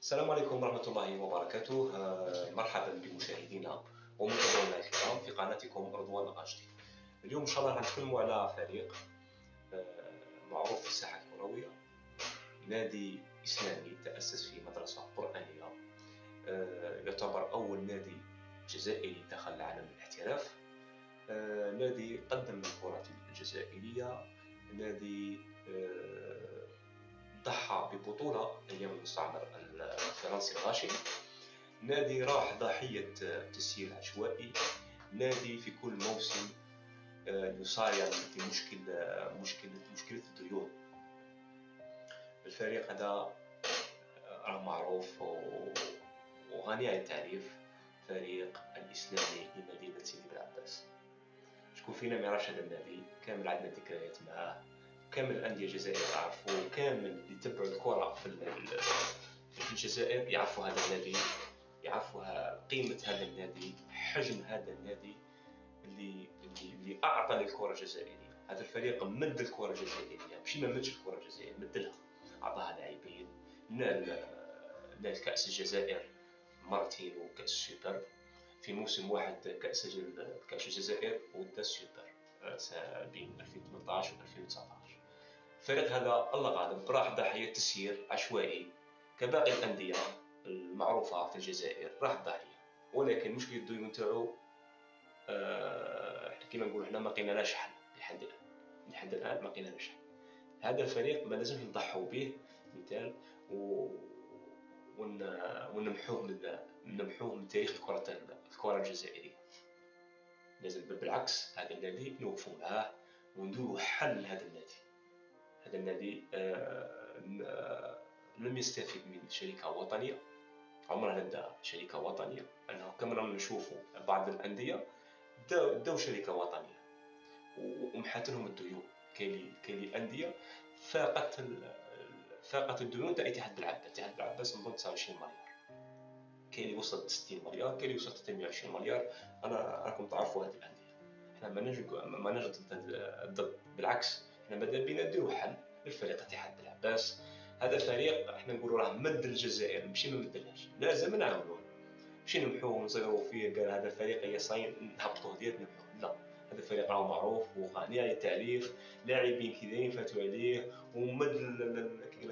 السلام عليكم ورحمة الله وبركاته. مرحبا بمشاهدينا ومتابعينا الكرام في قناتكم رضوان الغاشدي. اليوم إن شاء الله غنتكلموا على فريق معروف في الساحة الكروية، نادي إسلامي تأسس في مدرسة قرآنية، يعتبر أول نادي جزائري دخل لعالم الاحتراف، نادي قدم الكرة الجزائرية، نادي ضحى ببطولة أيام المستعمر الفرنسي الغاشم، نادي راح ضحية تسيير عشوائي، نادي في كل موسم يصارع في مشكلة الديون. الفريق هذا راه معروف وغني عن التعريف، فريق الإسلامي لمدينة سيدي بلعباس. شكون فينا ما يعرفش هذا النادي؟ كامل عندنا ذكريات معاه، كامل الأندية الجزائرية تعرفوا، كامل اللي يتبعوا الكرة في الجزائر يعرفوا هذا النادي، يعرفوا قيمة هذا النادي، حجم هذا النادي اللي أعطى للكرة الجزائرية. هذا الفريق مد الكرة الجزائرية، ماشي ما مدش الكرة الجزائرية، مدلها، أعطاها لاعبين، نال كأس الجزائر مرتين وكأس السوبر في موسم واحد، كأس الجزائر ودا السوبر بين 2018 و 2019. الفريق هذا الله غالب راح ضحية تسيير عشوائي كباقي الأندية المعروفة في الجزائر، راح ضحية، ولكن مشكل الديون تاعو كما نقولوا حنا ما لقيناش حل لحد الآن ما لقيناش حل. هذا الفريق ما لازمش نضحوا به مثال ونمحوه من تاريخ الكرة الجزائرية. لازم بالعكس هذا النادي نوقفوا معاه ونديروا حل لهذا النادي. هذا النادي لم يستفيد من شركة وطنية، عمرنا ندى شركة وطنية، أنه كما رانا نشوفوا بعض الأندية داو شركة وطنية ومحات لهم الديون. كاين لي أندية فاقت الديون تاع اتحاد بالعباس نظن 29 مليار، كاين اللي وصلت 60 مليار، كاين اللي وصلت 120 مليار. أنا راكم تعرفوا هذه الأندية. احنا ما نجد ضد، بالعكس احنا ماذا بينا نديروا حل للفريق اتحاد بالعباس. هذا فريق احنا نقولوا راه مد الجزائر، ماشي ما مدلهاش، لازم نعاونوه، ماشي نمحوه ونصيروا فيه قال هذا الفريق هي صاين نهبطوه ديالنا. لا، هذا الفريق راه معروف وغني عن التعريف، لاعبين كي دايرين فاتوا عليه، ومد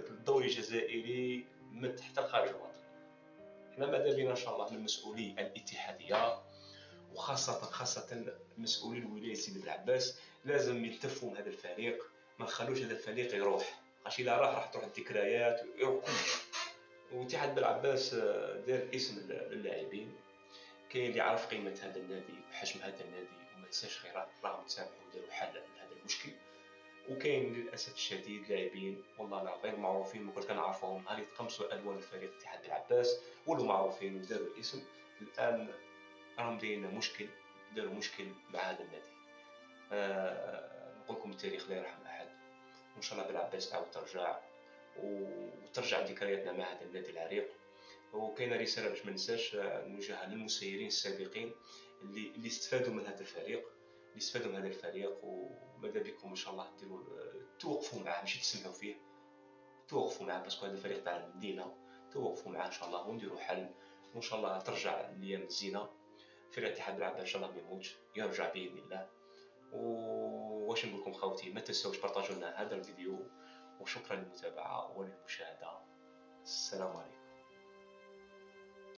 الدوري الجزائري، مد حتى خارج الوطن. احنا ماذا بينا ان شاء الله من المسؤولين الاتحاديه وخاصة مسؤولي الولاية سيدي بلعباس لازم يلتفوا من هذا الفريق، ما نخلوش هذا الفريق يروح، خاطش إلا راح تروح الذكريات ويروح كلشي. واتحاد بلعباس دار اسم للاعبين، كاين اللي عارف قيمة هذا النادي وحجم هذا النادي وما نساش خيرات، راهم تسامحوا وداروا حل لهذا المشكل. وكاين للاسف الشديد لاعبين والله لا غير معروفين، ما كنت كنعرفهم، هل يتقمصوا الوان الفريق اتحاد بلعباس ولو معروفين وداروا الاسم، الان راهم دايرين مشكل، داروا مشكل مع هذا النادي. نقول لكم التاريخ لا يرحم احد، وان شاء الله بالعباس تعاود ترجع وترجع ذكرياتنا مع هذا النادي العريق. وكاينه رساله باش ما ننساش نوجهها للمسيرين السابقين اللي استفادوا من هذا الفريق، وماذا بكم ان شاء الله ديروا توقفوا معاه، ماشي تسمعوا فيه، توقفوا معاه، باسكو هذا الفريق تاع المدينه، توقفوا معاه ان شاء الله ونديروا حل، وان شاء الله ترجع الايام الزينه. فريق اتحاد بالعباس ان شاء الله ما يموتش، يرجع باذن الله. واش نقول لكم خوتي، ما تنساوش بارطاجوا لنا هذا الفيديو، وشكرا للمتابعه وللمشاهده. السلام عليكم.